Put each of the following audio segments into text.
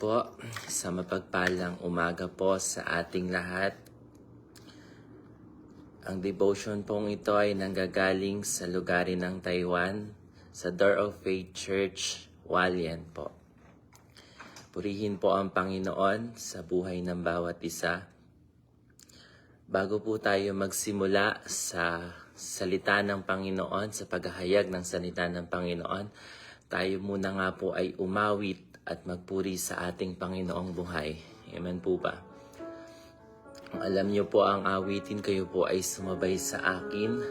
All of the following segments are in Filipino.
po sa mapagpalang umaga po sa ating lahat. Ang devotion pong ito ay nanggagaling sa lugarin ng Taiwan, sa Door of Faith Church, Hualien po. Purihin po ang Panginoon sa buhay ng bawat isa. Bago po tayo magsimula sa salita ng Panginoon, sa paghahayag ng salita ng Panginoon, tayo muna nga po ay umawit at magpuri sa ating Panginoong buhay. Amen po ba? Alam niyo po ang awitin, kayo po ay sumabay sa akin.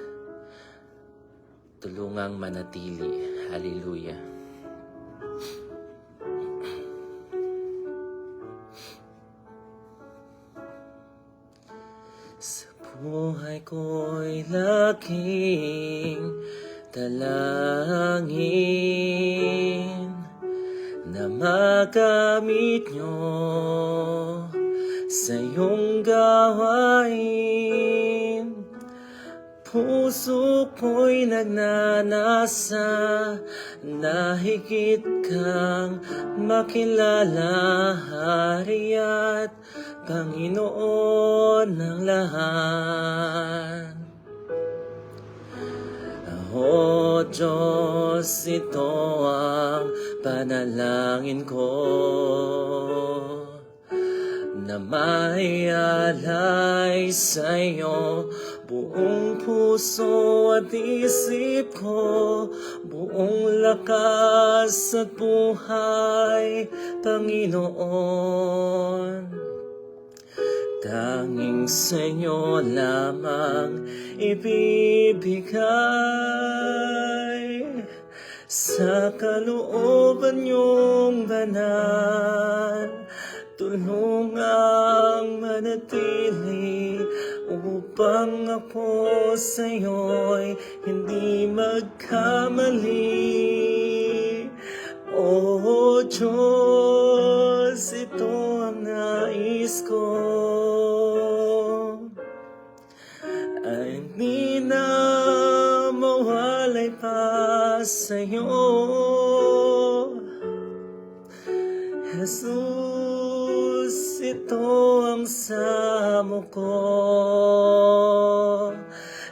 Tulungang manatili. Hallelujah. Sa buhay ko'y laking dalangin na magamit niyo sa iyong gawain. Puso ko'y nagnanasa na higit kang makilala, Hari at Panginoon ng lahat. O Diyos, ito ang panalangin ko, na may alay sa iyo buong puso at isip ko, buong lakas at buhay, Panginoon. Tanging sa inyo lamang ibibigay sa kalooban niyong banal. Tulungang manatili upang ako sa iyo'y hindi magkamali. O Diyos, ito ang nais ko, ay hindi na mawalay pa sa iyo. Jesus, ito ang samo ko,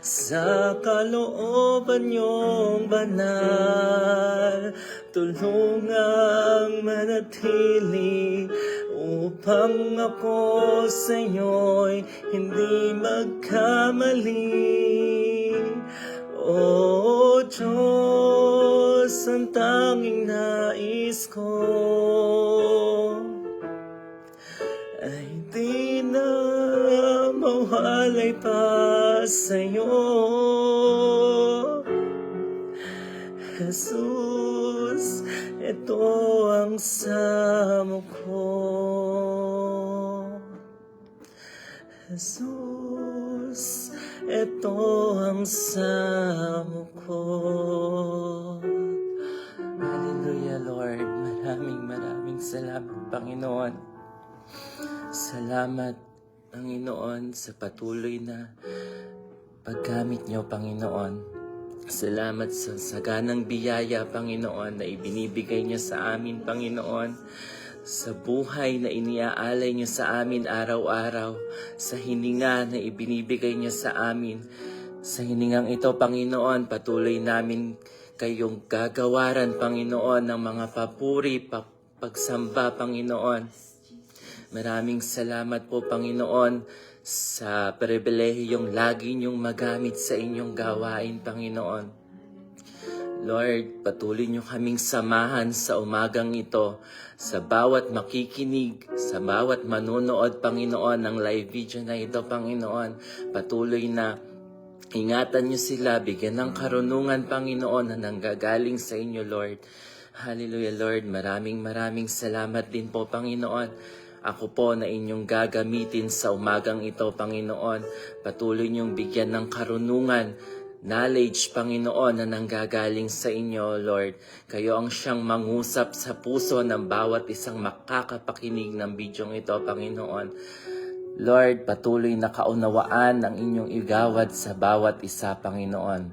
sa kalooban niyong banal. Tulungang manatili upang ako sa iyo'y hindi magkamali. O Diyos, ang tanging nais ko ay di na mawalay pa sa iyo. Jesus, ito ang samo ko. Jesus, ito ang samo ko. Hallelujah, Lord. Maraming salamat, Panginoon. Salamat, Panginoon, sa patuloy na paggamit niyo, Panginoon. Salamat sa saganang biyaya, Panginoon, na ibinibigay niyo sa amin, Panginoon, sa buhay na iniaalay niyo sa amin araw-araw, sa hininga na ibinibigay niyo sa amin. Sa hiningang ito, Panginoon, patuloy namin kayong gagawaran, Panginoon, ng mga papuri, pagsamba, Panginoon. Maraming salamat po, Panginoon, sa pribilehiyong lagi niyong magamit sa inyong gawain, Panginoon. Lord, patuloy niyo kaming samahan sa umagang ito, sa bawat makikinig, sa bawat manonood, Panginoon, ng live video na ito, Panginoon. Patuloy na ingatan niyo sila, bigyan ng karunungan, Panginoon, na nanggagaling sa inyo, Lord. Hallelujah, Lord. Maraming salamat din po, Panginoon. Ako po na inyong gagamitin sa umagang ito, Panginoon. Patuloy niyong bigyan ng karunungan, knowledge, Panginoon, na nanggagaling sa inyo, Lord. Kayo ang siyang mangusap sa puso ng bawat isang makakapakinig ng bidyong ito, Panginoon. Lord, patuloy na kaunawaan ang inyong igawad sa bawat isa, Panginoon.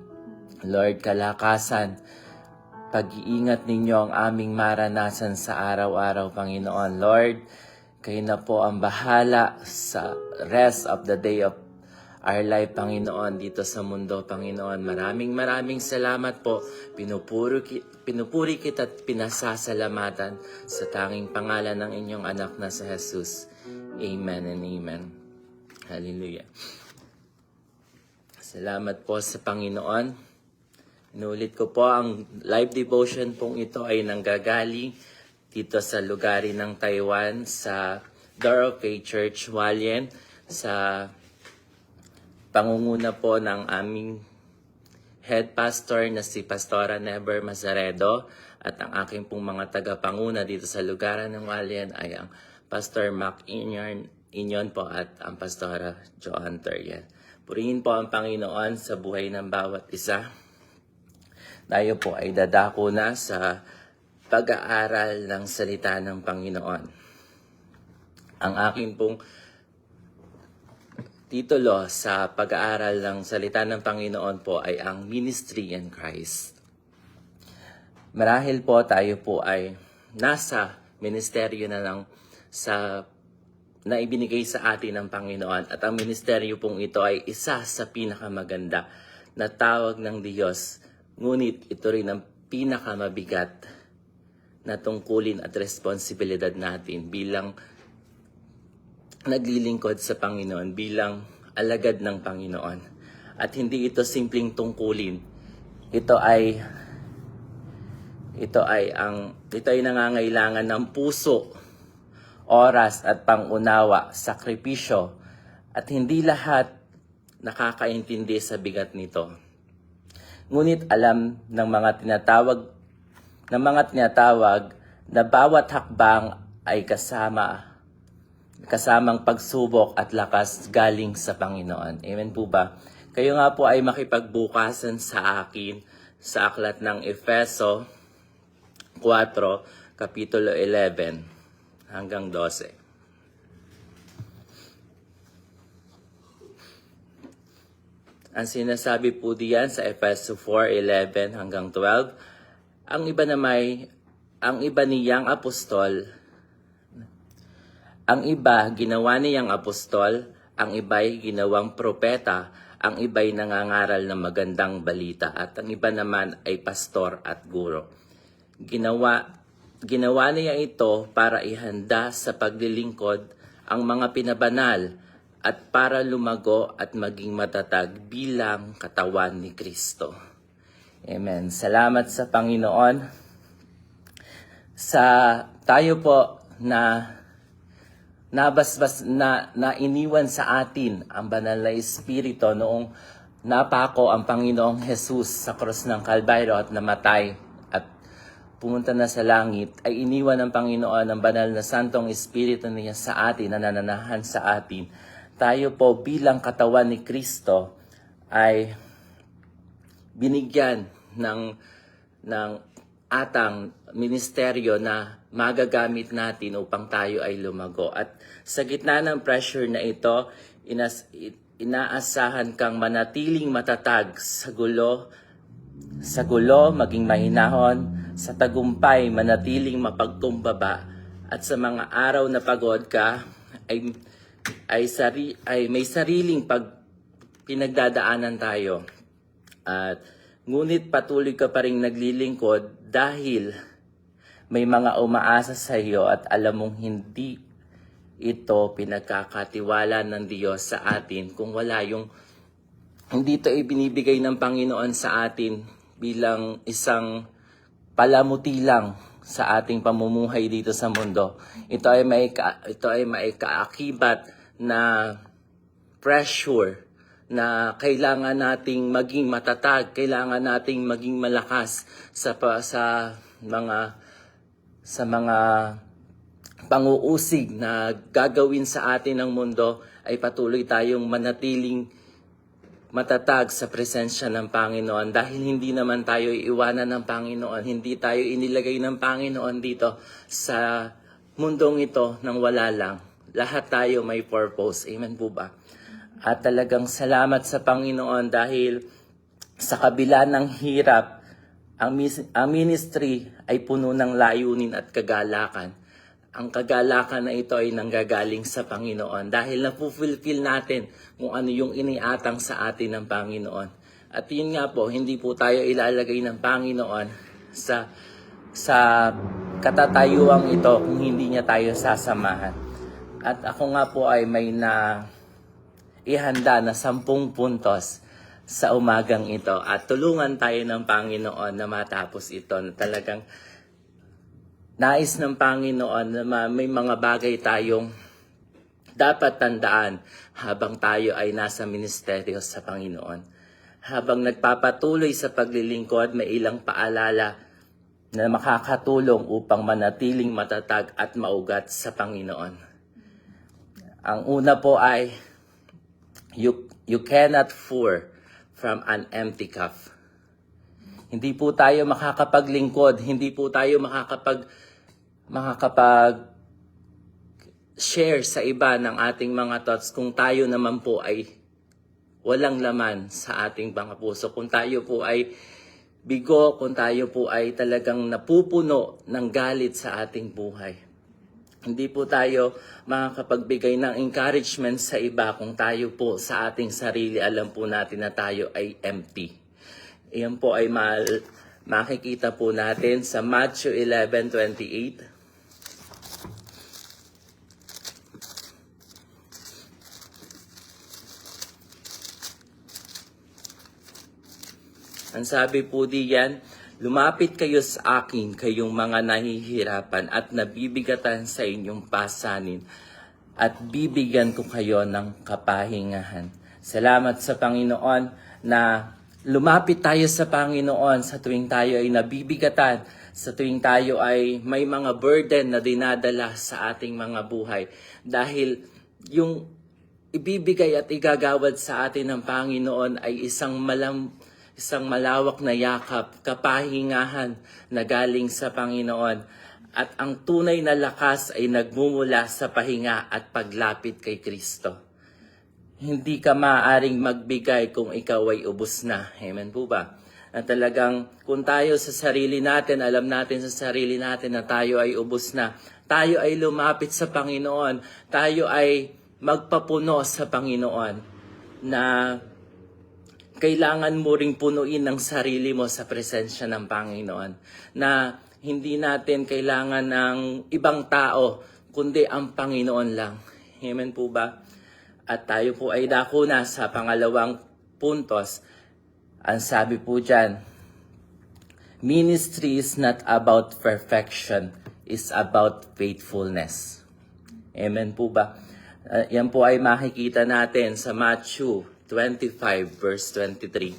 Lord, kalakasan, pag-iingat ninyo ang aming maranasan sa araw-araw, Panginoon. Lord, kayo na po ang bahala sa rest of the day of our life, Panginoon, dito sa mundo, Panginoon. Maraming salamat po. Pinupuri kita at pinasasalamatan sa tanging pangalan ng inyong anak na sa Jesus. Amen and amen. Hallelujah. Salamat po sa Panginoon. Inulit ko po, ang live devotion pong ito ay nanggagaling dito sa lugarin ng Taiwan, sa Door of Faith Church, Hualien, sa pangunguna po ng aming head pastor na si Pastora Never Mazaredo, at ang aking pong mga tagapanguna dito sa lugaran ng Hualien ay ang Pastor Mac Inyon po at ang Pastora Joan Terian. Purihin po ang Panginoon sa buhay ng bawat isa. Tayo po ay dadako na sa pag-aaral ng salita ng Panginoon. Ang aking pong titulo sa pag-aaral ng salita ng Panginoon po ay ang Ministry in Christ. Marahil po tayo po ay nasa ministeryo na lang na ibinigay sa atin ng Panginoon, at ang ministeryo pong ito ay isa sa pinakamaganda na tawag ng Diyos, ngunit ito rin ang pinakamabigat na tungkulin at responsibilidad natin bilang naglilingkod sa Panginoon, bilang alagad ng Panginoon. At hindi ito simpleng tungkulin. Ito ay nangangailangan ng puso, oras at pangunawa, sakripisyo, at hindi lahat nakakaintindi sa bigat nito. Ngunit alam ng mga tinatawag na bawat hakbang ay kasamang pagsubok at lakas galing sa Panginoon. Amen po ba? Kayo nga po ay makipagbukasan sa akin sa aklat ng Efeso 4, Kapitulo 11 hanggang 12. Ang sinasabi po diyan sa Efeso 4:11 hanggang 12, ang iba niyang apostol, ang iba ginawa niyang apostol, ang iba'y ginawang propeta, ang iba'y nangangaral ng magandang balita, at ang iba naman ay pastor at guro. Ginawa niya ito para ihanda sa paglilingkod ang mga pinabanal at para lumago at maging matatag bilang katawan ni Kristo. Amen. Salamat sa Panginoon. Tayo po na iniwan sa atin ang banal na Espiritu noong napako ang Panginoong Jesus sa krus ng Kalbaryo at namatay at pumunta na sa langit, ay iniwan ng Panginoon ang banal na Santong Espiritu niya sa atin, na nananahan sa atin. Tayo po bilang katawan ni Kristo ay binigyan ng atang ministeryo na magagamit natin upang tayo ay lumago. At sa gitna ng pressure na ito, inaasahan kang manatiling matatag sa gulo maging mahinahon, sa tagumpay manatiling mapagkumbaba, at sa mga araw na pagod ka ay may sariling pinagdadaanan tayo. At ngunit patuloy ka pa rin naglilingkod dahil may mga umaasa sa iyo at alam mong hindi ito pinagkakatiwala ng Diyos sa atin kung wala hindi ito ibinibigay ng Panginoon sa atin bilang isang palamuti lang sa ating pamumuhay dito sa mundo. Ito ay may kaakibat na pressure na kailangan nating maging matatag, kailangan nating maging malakas sa mga panguusig na gagawin sa atin ng mundo, ay patuloy tayong manatiling matatag sa presensya ng Panginoon, dahil hindi naman tayo iiwanan ng Panginoon, hindi tayo inilagay ng Panginoon dito sa mundong ito nang wala lang. Lahat tayo may purpose. Amen po ba? At talagang salamat sa Panginoon dahil sa kabila ng hirap Ang ministry ay puno ng layunin at kagalakan. Ang kagalakan na ito ay nanggagaling sa Panginoon dahil napufulfill natin kung ano yung iniatang sa atin ng Panginoon. At yun nga po, hindi po tayo ilalagay ng Panginoon sa katatayuang ito kung hindi niya tayo sasamahan. At ako nga po ay may ihanda na 10 puntos sa umagang ito at tulungan tayo ng Panginoon na matapos ito na talagang nais ng Panginoon na may mga bagay tayong dapat tandaan habang tayo ay nasa ministeryo sa Panginoon. Habang nagpapatuloy sa paglilingkod, may ilang paalala na makakatulong upang manatiling matatag at maugat sa Panginoon. Ang una po ay, you cannot pour from an empty cup. Hindi po tayo makakapaglingkod, hindi po tayo makakapag-share sa iba ng ating mga thoughts kung tayo naman po ay walang laman sa ating mga puso. Kung tayo po ay bigo, kung tayo po ay talagang napupuno ng galit sa ating buhay. Hindi po tayo makakapagbigay ng encouragement sa iba kung tayo po sa ating sarili, alam po natin na tayo ay empty. Iyan po ay makikita po natin sa Matthew 11:28. Ang sabi po diyan, lumapit kayo sa akin, kayong mga nahihirapan at nabibigatan sa inyong pasanin, at bibigyan ko kayo ng kapahingahan. Salamat sa Panginoon na lumapit tayo sa Panginoon sa tuwing tayo ay nabibigatan, sa tuwing tayo ay may mga burden na dinadala sa ating mga buhay. Dahil yung ibibigay at igagawad sa atin ng Panginoon ay isang malawak na yakap, kapahingahan na galing sa Panginoon. At ang tunay na lakas ay nagmumula sa pahinga at paglapit kay Kristo. Hindi ka maaaring magbigay kung ikaw ay ubos na. Amen po ba? Na talagang kung tayo sa sarili natin, alam natin sa sarili natin na tayo ay ubos na. Tayo ay lumapit sa Panginoon. Tayo ay magpapuno sa Panginoon na kailangan mo ring punuin ang sarili mo sa presensya ng Panginoon. Na hindi natin kailangan ng ibang tao, kundi ang Panginoon lang. Amen po ba? At tayo po ay dako na sa pangalawang puntos. Ang sabi po dyan, ministry is not about perfection, it's about faithfulness. Amen po ba? Yan po ay makikita natin sa Matthew 25 verse 23.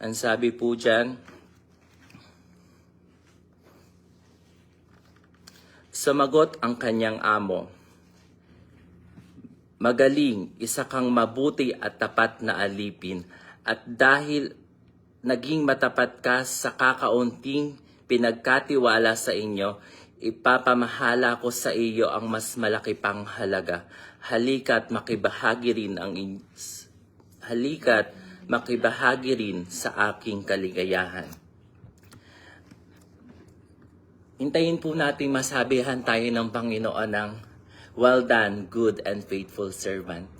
Ang sabi po dyan, sumagot ang kanyang amo, magaling, isa kang mabuti at tapat na alipin, at dahil naging matapat ka sa kakaunting pinagkatiwala sa inyo, ipapamahala ko sa iyo ang mas malaki pang halaga. Halika't makibahagi rin sa aking kaligayahan. Hintayin po natin masabihan tayo ng Panginoon ng well done, good and faithful servant.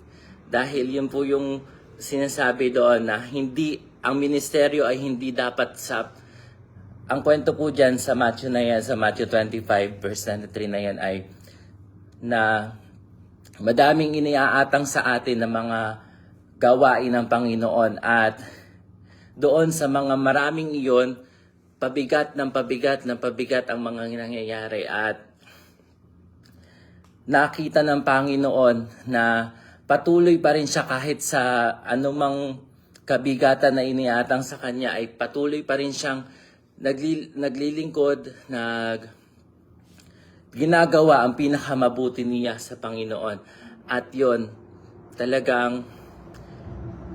Dahil yun po yung sinasabi doon na ang ministeryo ay hindi dapat ang kwento po dyan sa Matthew na yan, sa Matthew 25 verse 23 na yan ay na madaming iniaatang sa atin ng mga gawain ng Panginoon at doon sa mga maraming iyon, pabigat ng pabigat ang mga nangyayari at nakita ng Panginoon na patuloy pa rin siya kahit sa anumang kabigatan na iniatang sa kanya ay patuloy pa rin siyang naglilingkod, ginagawa ang pinakamabuti niya sa Panginoon. At yon talagang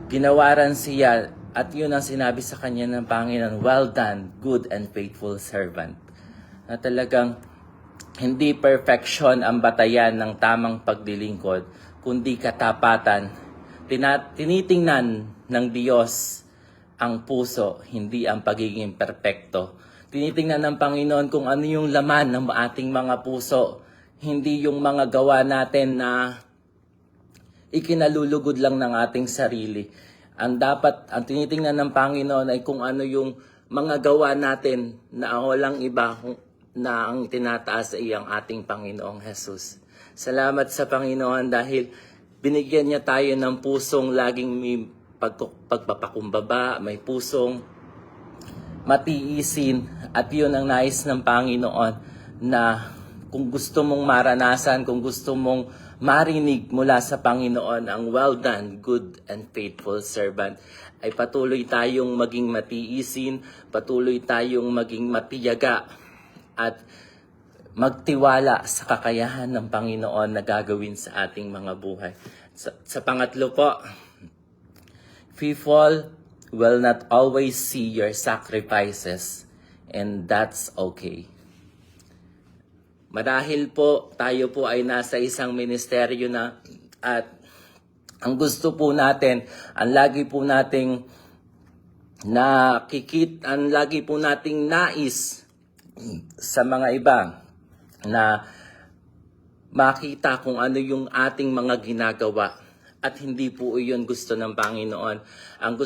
ginawaran siya at yun ang sinabi sa kanya ng Panginoon, well done, good and faithful servant. Na talagang hindi perfection ang batayan ng tamang paglilingkod, kundi katapatan tinitingnan ng Diyos ang puso, hindi ang pagiging perpekto. Tinitingnan ng Panginoon kung ano yung laman ng ating mga puso, hindi yung mga gawa natin na ikinalulugod lang ng ating sarili. Ang tinitingnan ng Panginoon ay kung ano yung mga gawa natin na walang iba na ang tinataas ay ang ating Panginoong Jesus. Salamat sa Panginoon dahil binigyan niya tayo ng pusong laging may pagpapakumbaba, may pusong matiisin, at yun ang nais ng Panginoon na kung gusto mong maranasan, kung gusto mong marinig mula sa Panginoon ang well done, good and faithful servant, ay patuloy tayong maging matiisin, patuloy tayong maging matiyaga at magtiwala sa kakayahan ng Panginoon na gagawin sa ating mga buhay. Sa pangatlo po, people will not always see your sacrifices, and that's okay. Marahil po, tayo po ay nasa isang ministeryo na at ang gusto po natin, ang lagi po nating ang lagi po nating nais sa mga iba na makita kung ano yung ating mga ginagawa. At hindi po iyon gusto ng Panginoon. Ang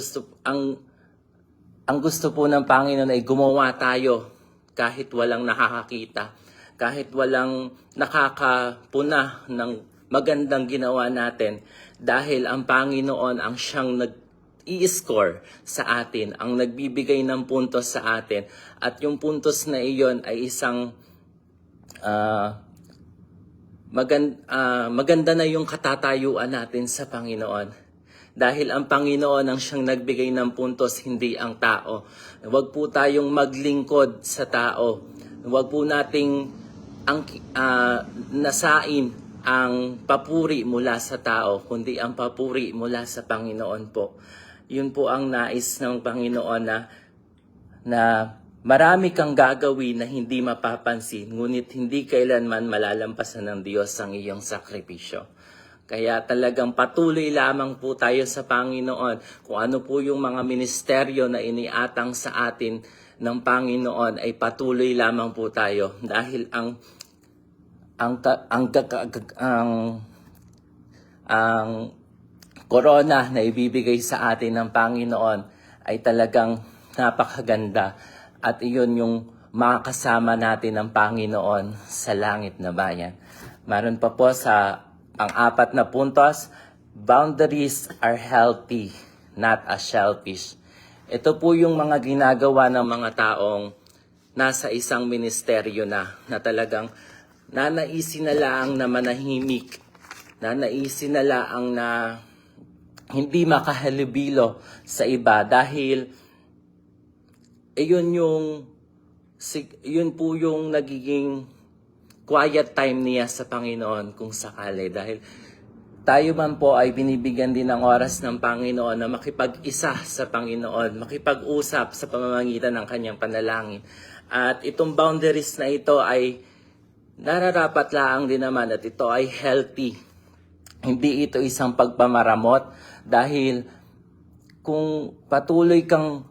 gusto po ng Panginoon ay gumawa tayo kahit walang nakakakita, kahit walang nakakapuna ng magandang ginawa natin, dahil ang Panginoon ang siyang i-score sa atin, ang nagbibigay ng puntos sa atin. At yung puntos na iyon ay isang maganda na yung katatayuan natin sa Panginoon. Dahil ang Panginoon ang siyang nagbigay ng puntos, hindi ang tao. Huwag po tayong maglingkod sa tao. Huwag po nating nasain ang papuri mula sa tao, kundi ang papuri mula sa Panginoon po. Yun po ang nais ng Panginoon na marami kang gagawin na hindi mapapansin, ngunit hindi kailanman malalampasan ng Diyos ang iyong sakripisyo. Kaya talagang patuloy lamang po tayo sa Panginoon. Kung ano po yung mga ministeryo na iniatang sa atin ng Panginoon, ay patuloy lamang po tayo. Dahil ang corona na ibibigay sa atin ng Panginoon ay talagang napakaganda. At iyon yung makakasama natin ng Panginoon sa langit na bayan. Meron pa po sa pang-apat na puntos, boundaries are healthy, not as selfish. Ito po yung mga ginagawa ng mga taong nasa isang ministeryo na talagang nanaisin na lang na manahimik, nanaisin na lang na hindi makahalubilo sa iba dahil yun po yung nagiging quiet time niya sa Panginoon kung sakali. Dahil tayo man po ay binibigyan din ng oras ng Panginoon na makipag-isa sa Panginoon, makipag-usap sa pamamagitan ng kanyang panalangin. At itong boundaries na ito ay nararapat lang din naman at ito ay healthy. Hindi ito isang pagpamaramot dahil kung patuloy kang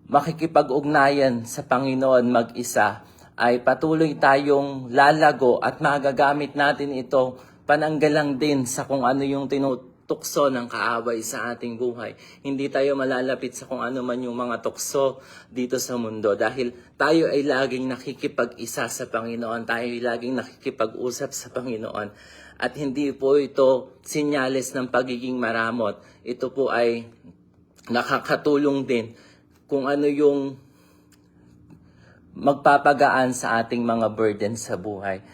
makikipag-ugnayan sa Panginoon mag-isa, ay patuloy tayong lalago at magagamit natin ito pananggalang din sa kung ano yung tinutukso ng kaaway sa ating buhay. Hindi tayo malalapit sa kung ano man yung mga tukso dito sa mundo dahil tayo ay laging nakikipag-isa sa Panginoon, tayo ay laging nakikipag-usap sa Panginoon. At hindi po ito sinyales ng pagiging maramot. Ito po ay nakakatulong din kung ano yung magpapagaan sa ating mga burden sa buhay.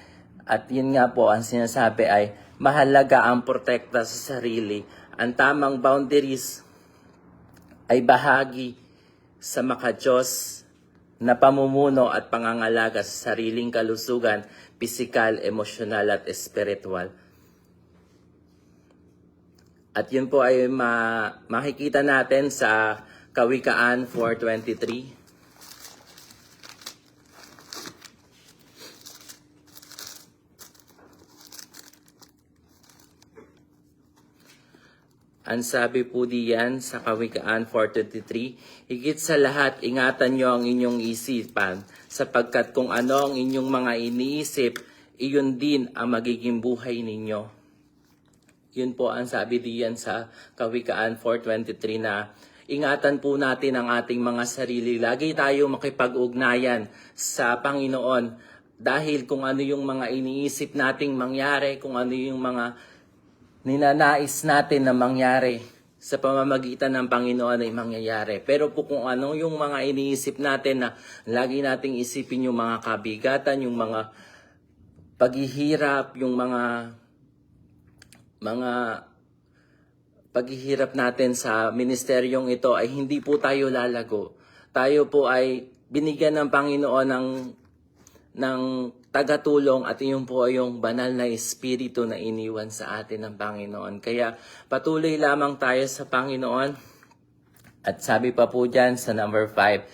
At yun nga po, ang sinasabi ay mahalaga ang protekta sa sarili. Ang tamang boundaries ay bahagi sa maka-Diyos na pamumuno at pangangalaga sa sariling kalusugan, pisikal, emosyonal at espiritual. At yun po ay makikita natin sa Kawikaan 4:23. Ang sabi po diyan sa Kawikaan 4:23, higit sa lahat, ingatan nyo ang inyong isipan, sapagkat kung ano ang inyong mga iniisip, iyon din ang magiging buhay ninyo. Yun po ang sabi diyan sa Kawikaan 4:23 na ingatan po natin ang ating mga sarili. Lagi tayo makipag-ugnayan sa Panginoon dahil kung ano yung mga iniisip nating mangyari, kung ano yung mga ninanais natin na mangyari sa pamamagitan ng Panginoon ay mangyayari. Pero po kung ano yung mga iniisip natin na lagi nating isipin yung mga kabigatan, yung mga paghihirap, yung mga paghihirap natin sa ministeryong ito ay hindi po tayo lalago. Tayo po ay binigyan ng Panginoon ng tagatulong at yun po ay yung banal na espiritu na iniwan sa atin ng Panginoon. Kaya patuloy lamang tayo sa Panginoon. At sabi pa po dyan sa number 5,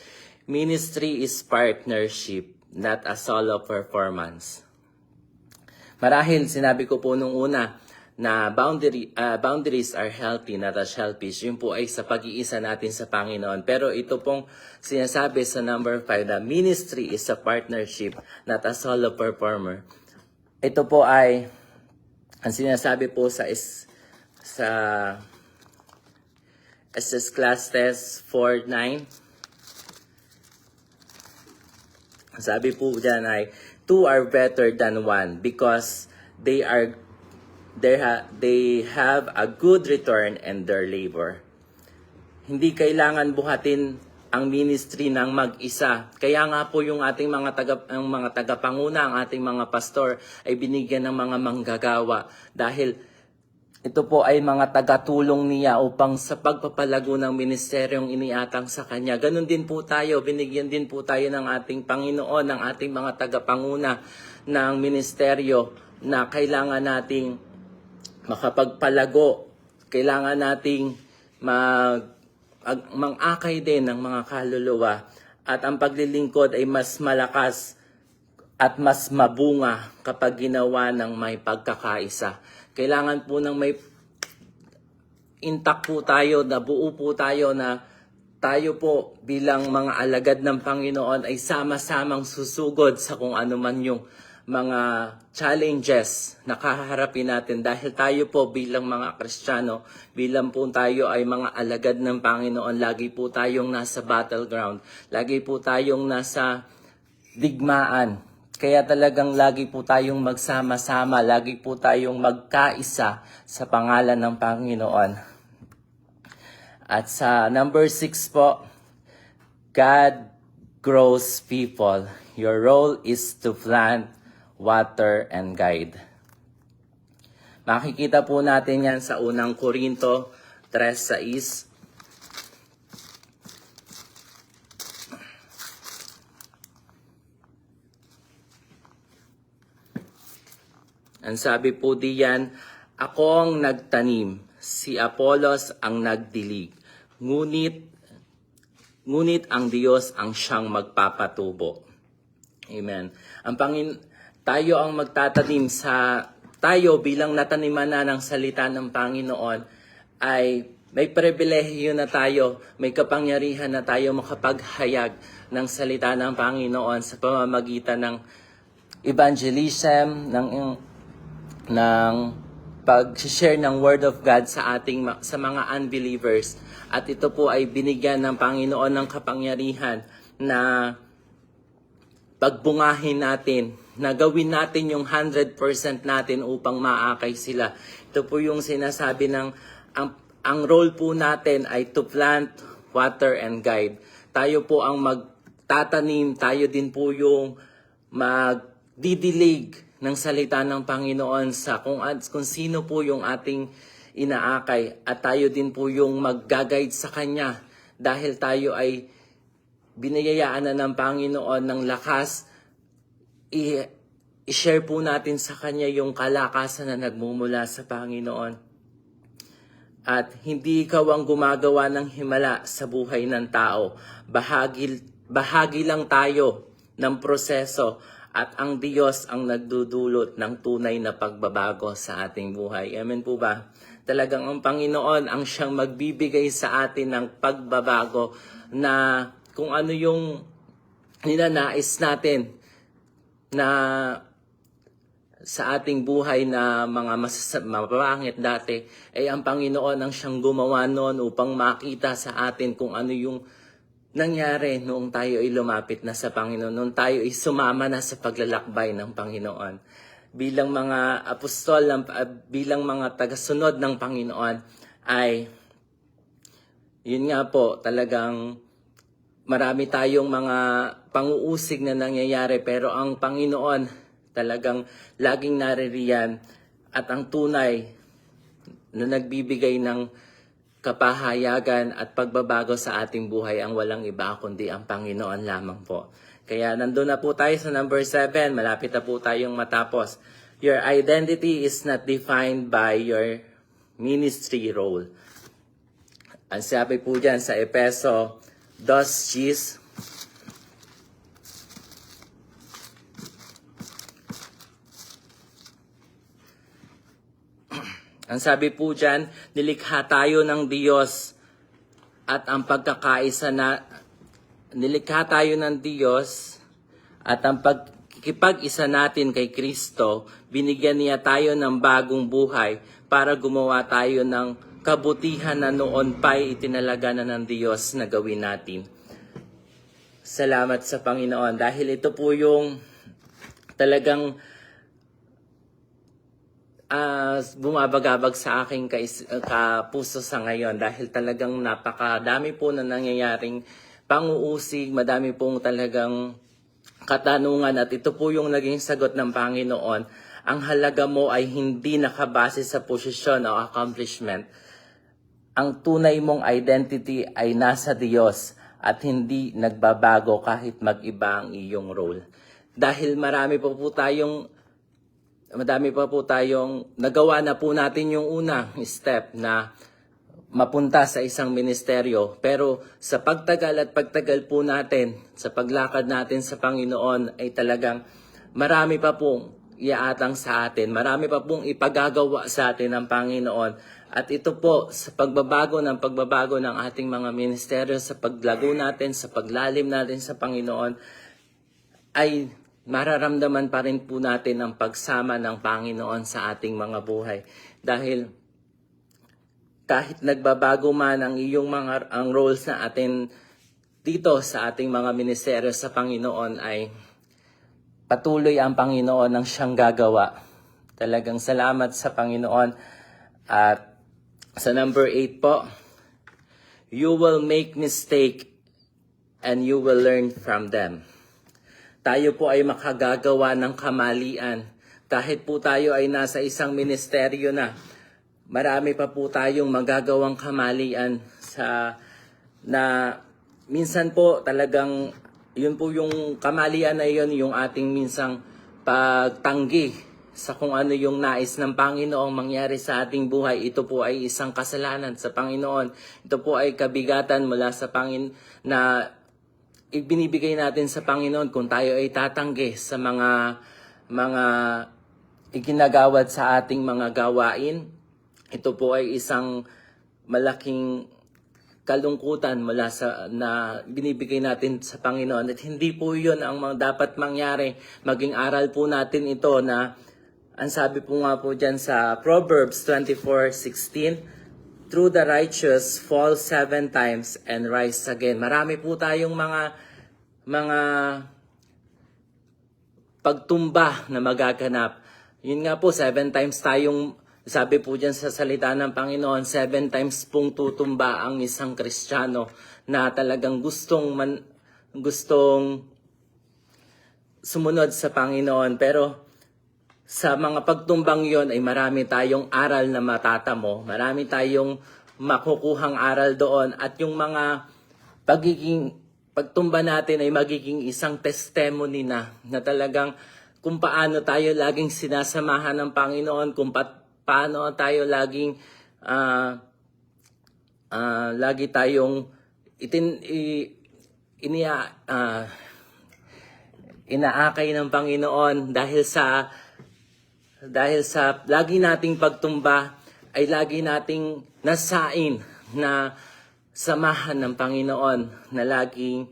ministry is partnership, not a solo performance. Marahil sinabi ko po nung una na boundaries are healthy, not as selfish. Yun po ay sa pag-iisa natin sa Panginoon. Pero ito pong sinasabi sa number 5 na ministry is a partnership, not a solo performer. Ito po ay ang sinasabi po sa SS Class Test 4.9. Sabi po dyan ay, two are better than one because they have a good return in their labor. Hindi kailangan buhatin ang ministry ng mag-isa. Kaya nga po yung ating mga tagapanguna, ang ating mga pastor ay binigyan ng mga manggagawa dahil ito po ay mga tagatulong niya upang sa pagpapalago ng ministeryong iniatang sa kanya. Ganon din po tayo, binigyan din po tayo ng ating Panginoon, ng ating mga tagapanguna ng ministeryo na kailangan nating makapagpalago, kailangan nating mang-akay din ng mga kaluluwa at ang paglilingkod ay mas malakas at mas mabunga kapag ginawa ng may pagkakaisa. Kailangan po ng may intact po tayo, na buo po tayo na tayo po bilang mga alagad ng Panginoon ay sama-samang susugod sa kung ano man yung mga challenges na kaharapin natin dahil tayo po bilang mga Kristiyano, bilang po tayo ay mga alagad ng Panginoon, lagi po tayong nasa battleground, lagi po tayong nasa digmaan. Kaya talagang lagi po tayong magsama-sama, lagi po tayong magkaisa sa pangalan ng Panginoon. At sa number 6 po, God grows people. Your role is to plant, water, and guide. Makikita po natin yan sa unang Korinto 3:6. Ang sabi po diyan, ako ang nagtanim, si Apollos ang nagdilig, ngunit ang Diyos ang siyang magpapatubo. Amen. Tayo ang magtatanim tayo bilang nataniman na ng salita ng Panginoon ay may pribilehiyo na tayo, may kapangyarihan na tayo makapaghayag ng salita ng Panginoon sa pamamagitan ng evangelism, ng pag-share ng Word of God sa mga unbelievers. At ito po ay binigyan ng Panginoon ng kapangyarihan na pagbungahin natin, na gawin natin yung 100% natin upang maakay sila. Ito po yung sinasabi ng, ang role po natin ay to plant, water, and guide. Tayo po ang magtatanim, tayo din po yung magdidilig ng salita ng Panginoon sa kung sino po yung ating inaakay. At tayo din po yung mag-guide sa Kanya dahil tayo ay binayayaan na ng Panginoon ng lakas. I-share po natin sa Kanya yung kalakasan na nagmumula sa Panginoon. At hindi ikaw ang gumagawa ng himala sa buhay ng tao. Bahagi lang tayo ng proseso at ang Diyos ang nagdudulot ng tunay na pagbabago sa ating buhay. Amen po ba? talagang ang Panginoon ang siyang magbibigay sa atin ng pagbabago na kung ano yung ninanais natin na sa ating buhay na mga mapapangit dati, ay ang Panginoon ang siyang gumawa noon upang makita sa atin kung ano yung nangyari noong tayo ay lumapit na sa Panginoon, noong tayo ay sumama na sa paglalakbay ng Panginoon. Bilang mga apostol, bilang mga tagasunod ng Panginoon, ay yun nga po, talagang marami tayong mga panguusig na nangyayari, pero ang Panginoon talagang laging naririyan at ang tunay na nagbibigay ng kapahayagan at pagbabago sa ating buhay ang walang iba kundi ang Panginoon lamang po. Kaya nandun na po tayo sa number 7, malapit na po tayong matapos. Your identity is not defined by your ministry role. Ang sabi po dyan sa Efeso 2:6, ang sabi po dyan, nilikha tayo ng Diyos at ang pagkakaisa na nilikha tayo ng Diyos at ang pagkikipag-isa natin kay Kristo, binigyan niya tayo ng bagong buhay para gumawa tayo ng kabutihan na noon pa'y itinalaga na ng Diyos na gawin natin. Salamat sa Panginoon dahil ito po yung talagang bumabagabag sa aking kapuso sa ngayon dahil talagang napakadami po na nangyayaring panguusig, madami pong talagang katanungan at ito po yung naging sagot ng Panginoon. Ang halaga mo ay hindi nakabase sa posisyon o accomplishment. Ang tunay mong identity ay nasa Diyos at hindi nagbabago kahit mag-iba ang iyong role. Dahil madami pa po tayong nagawa na po natin yung unang step na mapunta sa isang ministeryo. Pero sa pagtagal po natin, sa paglakad natin sa Panginoon ay talagang marami pa pong iaatang sa atin. Marami pa pong ipagagawa sa atin ng Panginoon. At ito po sa pagbabago ng ating mga ministeryo, sa paglago natin, sa paglalim natin sa Panginoon, ay mararamdaman pa rin po natin ang pagsama ng Panginoon sa ating mga buhay. Dahil kahit nagbabago man ang ang roles na atin dito sa ating mga ministeryo sa Panginoon, ay patuloy ang Panginoon ang siyang gagawa. Talagang salamat sa Panginoon. At sa number 8 po, you will make mistake and you will learn from them. Tayo po ay makagagawa ng kamalian. Kahit po tayo ay nasa isang ministeryo na, marami pa po tayong magagawang kamalian na minsan po talagang yun po yung kamalian na yun, yung ating minsang pagtanggi sa kung ano yung nais ng Panginoong mangyari sa ating buhay. Ito po ay isang kasalanan sa Panginoon. Ito po ay kabigatan mula sa Panginoon na ibinibigay natin sa Panginoon kung tayo ay tatanggi sa mga iginagawad sa ating mga gawain. Ito po ay isang malaking kalungkutan mula na binibigay natin sa Panginoon. At hindi po yun ang dapat mangyari. Maging aral po natin ito na ang sabi po nga po dyan sa Proverbs 24:16, "Through the righteous fall 7 times and rise again." Marami po tayong mga pagtumba na magaganap. Yun nga po, 7 times tayong, sabi po dyan sa salita ng Panginoon, 7 times pong tutumba ang isang Kristiyano na talagang gustong sumunod sa Panginoon. Pero sa mga pagtumbang yon ay marami tayong aral na matatamo, marami tayong makukuhang aral doon, at yung mga pagtumba natin ay magiging isang testimony na talagang kung paano tayo laging sinasamahan ng Panginoon, kung paano tayo laging lagi tayong inaakay ng Panginoon dahil sa lagi nating pagtumba ay lagi nating nasain na samahan ng Panginoon, na lagi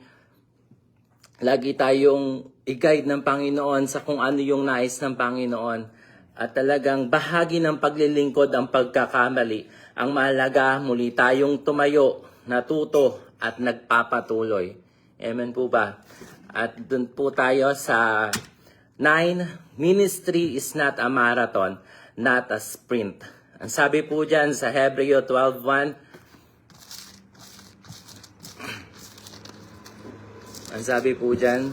tayong i-guide ng Panginoon sa kung ano yung nais ng Panginoon. At talagang bahagi ng paglilingkod ang pagkakamali. Ang mahalaga, muli tayong tumayo, natuto at nagpapatuloy. Amen po ba? At dun po tayo sa 9, ministry is not a marathon, not a sprint. Ang sabi po dyan sa Hebreo 12:1, ang sabi po dyan,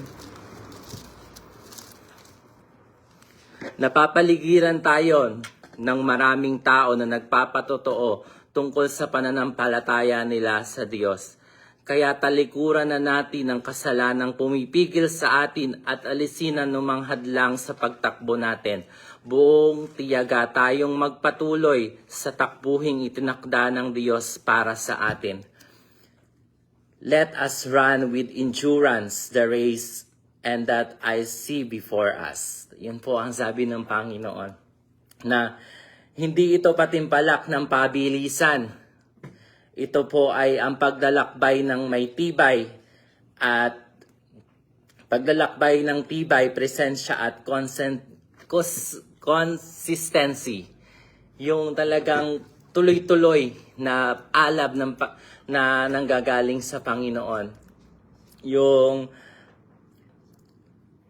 napapaligiran tayo ng maraming tao na nagpapatotoo tungkol sa pananampalataya nila sa Diyos. Kaya talikuran na natin ang kasalanang pumipigil sa atin at alisin ang numang hadlang sa pagtakbo natin. Buong tiyaga tayong magpatuloy sa takbuhing itinakda ng Diyos para sa atin. Let us run with endurance the race and that I see before us. Yun po ang sabi ng Panginoon. Na hindi ito patimpalak ng pabilisan. Ito po ay ang paglalakbay ng may tibay at paglalakbay ng tibay, presensya at consistency. Yung talagang tuloy-tuloy na alab na nanggagaling sa Panginoon. Yung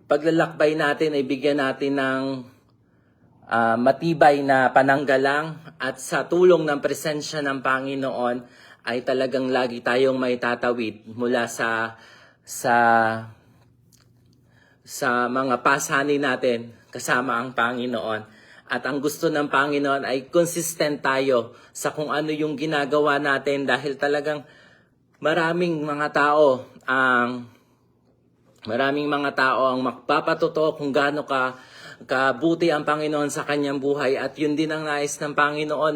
paglalakbay natin ay bigyan natin ng matibay na pananggalang at sa tulong ng presensya ng Panginoon ay talagang lagi tayong may tatawid mula sa mga pasanin natin kasama ang Panginoon. At ang gusto ng Panginoon ay consistent tayo sa kung ano yung ginagawa natin dahil talagang maraming mga tao ang magpapatotoo kung gaano kabuti ang Panginoon sa kanyang buhay, at yun din ang nais ng Panginoon,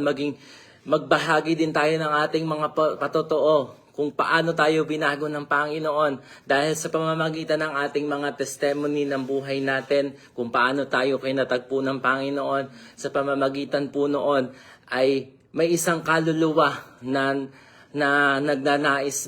magbahagi din tayo ng ating mga patotoo kung paano tayo binago ng Panginoon dahil sa pamamagitan ng ating mga testimony ng buhay natin, kung paano tayo kinatagpo ng Panginoon. Sa pamamagitan po noon ay may isang kaluluwa na magnanais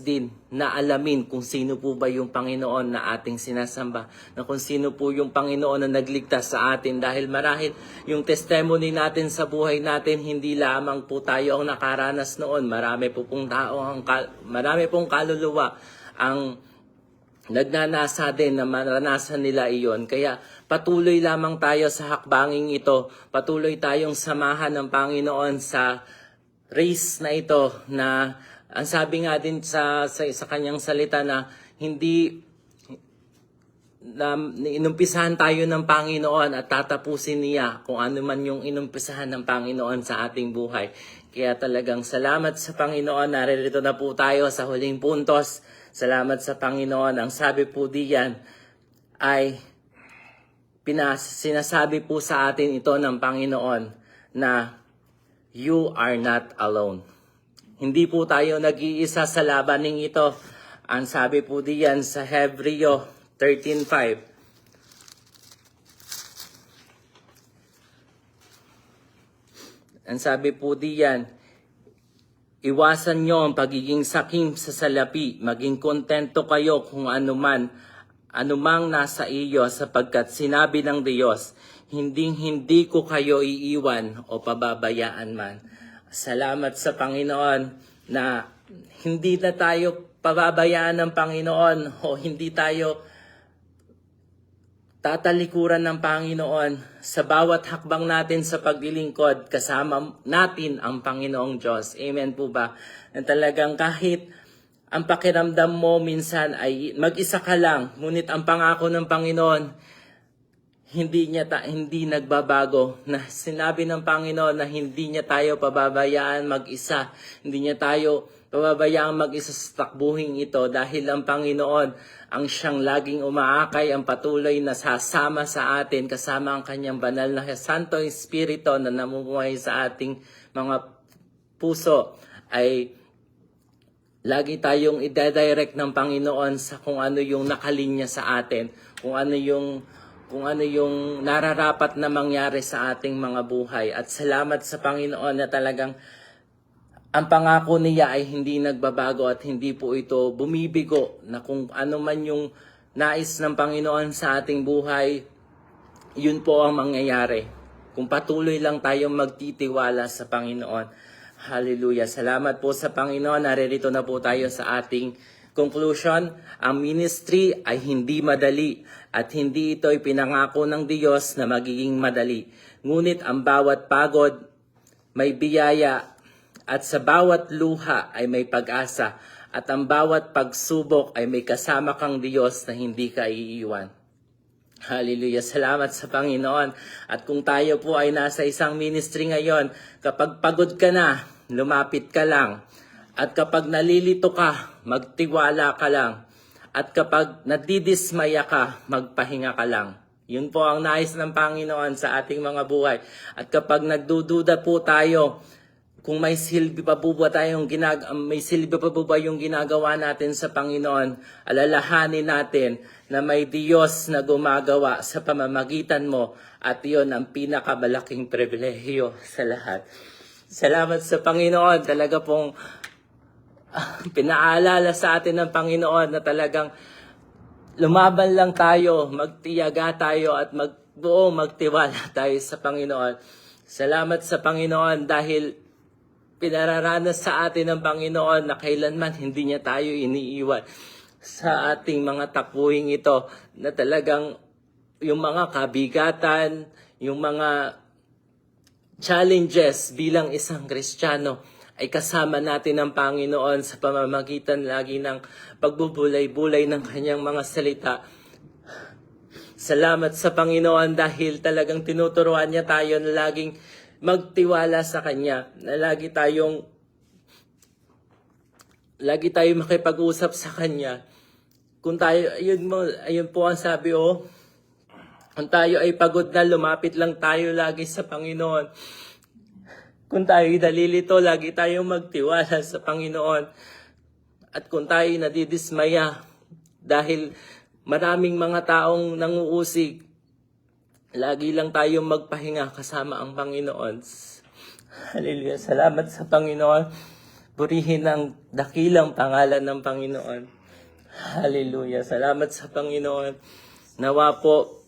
din na alamin kung sino po ba yung Panginoon na ating sinasamba, na kung sino po yung Panginoon na nagligtas sa atin, dahil marahil yung testimony natin sa buhay natin, hindi lamang po tayo ang nakaranas noon. Marami pong kaluluwa ang nagnanasa din na maranasan nila iyon. Kaya patuloy lamang tayo sa hakbanging ito, patuloy tayong samahan ng Panginoon sa race na ito, na ang sabi nga din sa kanyang salita na hindi na inumpisahan tayo ng Panginoon at tatapusin niya kung ano man yung inumpisahan ng Panginoon sa ating buhay. Kaya talagang salamat sa Panginoon. Naririto na po tayo sa huling puntos. Salamat sa Panginoon. Ang sabi po diyan ay sinasabi po sa atin ito ng Panginoon na you are not alone. Hindi po tayo nag-iisa sa labaning ito. Ang sabi po diyan sa Hebreo 13:5. Ang sabi po diyan, iwasan nyo ang pagiging sakim sa salapi, maging kontento kayo kung anumang nasa iyo, sapagkat sinabi ng Diyos, hindi ko kayo iiwan o pababayaan man. Salamat sa Panginoon na hindi na tayo pababayaan ng Panginoon o hindi tayo tatalikuran ng Panginoon. Sa bawat hakbang natin sa paglilingkod, kasama natin ang Panginoong Diyos. Amen po ba? Na talagang kahit ang pakiramdam mo minsan ay mag-isa ka lang, ngunit ang pangako ng Panginoon, hindi nagbabago, na sinabi ng Panginoon na hindi niya tayo pababayaan mag-isa. Hindi niya tayo pababayaan mag-isa sa takbuhing ito, dahil ang Panginoon ang siyang laging umaakay, ang patuloy na sasama sa atin kasama ang kanyang banal na Santo Espiritu na namumuhay sa ating mga puso. Ay lagi tayong i-direct ng Panginoon sa kung ano yung nakalinya sa atin, kung ano yung kung ano yung nararapat na mangyari sa ating mga buhay. At salamat sa Panginoon na talagang ang pangako niya ay hindi nagbabago at hindi po ito bumibigo, na kung ano man yung nais ng Panginoon sa ating buhay, yun po ang mangyayari. Kung patuloy lang tayong magtitiwala sa Panginoon. Hallelujah. Salamat po sa Panginoon. Naririto na po tayo sa ating conclusion. Ang ministry ay hindi madali at hindi ito ipinangako ng Diyos na magiging madali. Ngunit ang bawat pagod may biyaya at sa bawat luha ay may pag-asa at ang bawat pagsubok ay may kasama kang Diyos na hindi ka iiwan. Hallelujah. Salamat sa Panginoon. At kung tayo po ay nasa isang ministry ngayon, kapag pagod ka na, lumapit ka lang. At kapag nalilito ka, magtiwala ka lang. At kapag nadidismaya ka, magpahinga ka lang. Yun po ang nais ng Panginoon sa ating mga buhay. At kapag nagdududa po tayo, kung may silbi pa po ba yung ginagawa natin sa Panginoon, alalahanin natin na may Diyos na gumagawa sa pamamagitan mo at iyon ang pinakamalaking pribilehiyo sa lahat. Salamat sa Panginoon. Talaga pong pinaalala sa atin ng Panginoon na talagang lumaban lang tayo, magtiyaga tayo at magtiwala tayo sa Panginoon. Salamat sa Panginoon dahil pinararanas sa atin ng Panginoon na kailanman hindi niya tayo iniiwan sa ating mga takbuhing ito, na talagang yung mga kabigatan, yung mga challenges bilang isang Kristiyano ay kasama natin ng Panginoon sa pamamagitan lagi ng pagbubulay-bulay ng kanyang mga salita. Salamat sa Panginoon dahil talagang tinuturuan niya tayo na laging magtiwala sa Kanya, na lagi tayong makipag-usap sa Kanya. Kung tayo, ayun po ang sabi, kung tayo ay pagod na, lumapit lang tayo lagi sa Panginoon. Kung tayo nalilito, lagi tayong magtiwala sa Panginoon. At kung tayo nadidismaya dahil maraming mga taong nanguusig, lagi lang tayong magpahinga kasama ang Panginoon. Hallelujah. Salamat sa Panginoon. Purihin ang dakilang pangalan ng Panginoon. Hallelujah. Salamat sa Panginoon. Nawa po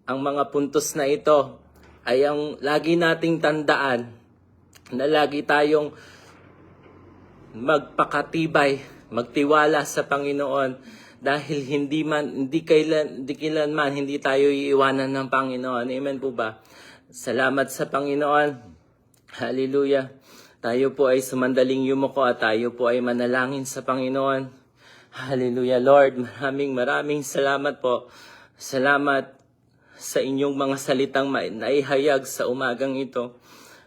ang mga puntos na ito ay ang lagi nating tandaan na lagi tayong magpakatibay, magtiwala sa Panginoon. Dahil hindi kailanman hindi tayo iiwanan ng Panginoon. Amen po ba? Salamat sa Panginoon. Hallelujah. Tayo po ay sumandaling yumuko at tayo po ay manalangin sa Panginoon. Hallelujah. Lord, maraming salamat po. Salamat sa inyong mga salitang naihayag sa umagang ito.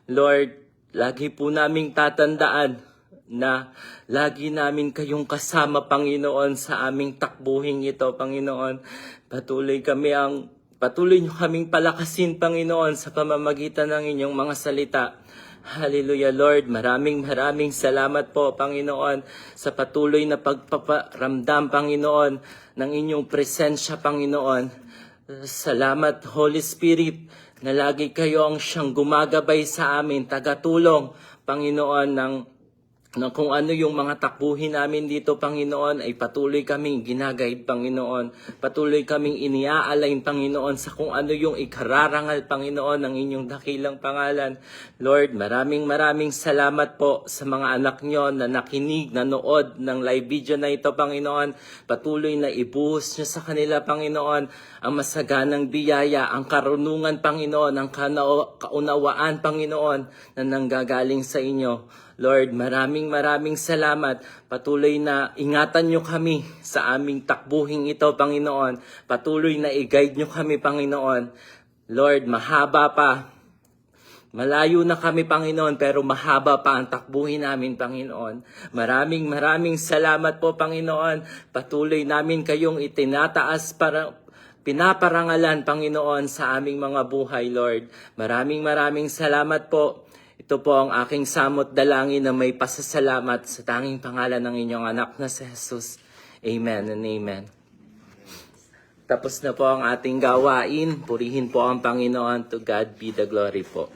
Lord, lagi po naming tatandaan na lagi namin kayong kasama, Panginoon, sa aming takbuhing ito, Panginoon. Patuloy nyo kaming palakasin, Panginoon, sa pamamagitan ng inyong mga salita. Hallelujah, Lord. Maraming salamat po, Panginoon, sa patuloy na pagpaparamdam, Panginoon, ng inyong presensya, Panginoon. Salamat, Holy Spirit, na lagi kayo ang siyang gumagabay sa amin, tagatulong, Panginoon, ng kung ano yung mga takbuhin namin dito, Panginoon, ay patuloy kaming ginagayad, Panginoon. Patuloy kaming iniaalain, Panginoon, sa kung ano yung ikararangal, Panginoon, ng inyong dakilang pangalan. Lord, maraming salamat po sa mga anak nyo na nakinig, nanood ng live video na ito, Panginoon. Patuloy na ibuhos nyo sa kanila, Panginoon, ang masaganang biyaya, ang karunungan, Panginoon, ang kaunawaan, Panginoon, na nanggagaling sa inyo. Lord, maraming salamat. Patuloy na ingatan nyo kami sa aming takbuhing ito, Panginoon. Patuloy na i-guide nyo kami, Panginoon. Lord, mahaba pa. Malayo na kami, Panginoon, pero mahaba pa ang takbuhin namin, Panginoon. Maraming salamat po, Panginoon. Patuloy namin kayong itinataas para pinaparangalan, Panginoon, sa aming mga buhay, Lord. Maraming salamat po. Ito po ang aking samot dalangin na may pasasalamat sa tanging pangalan ng inyong anak na si Jesus. Amen and amen. tapos na po ang ating gawain. Purihin po ang Panginoon. To God be the glory po.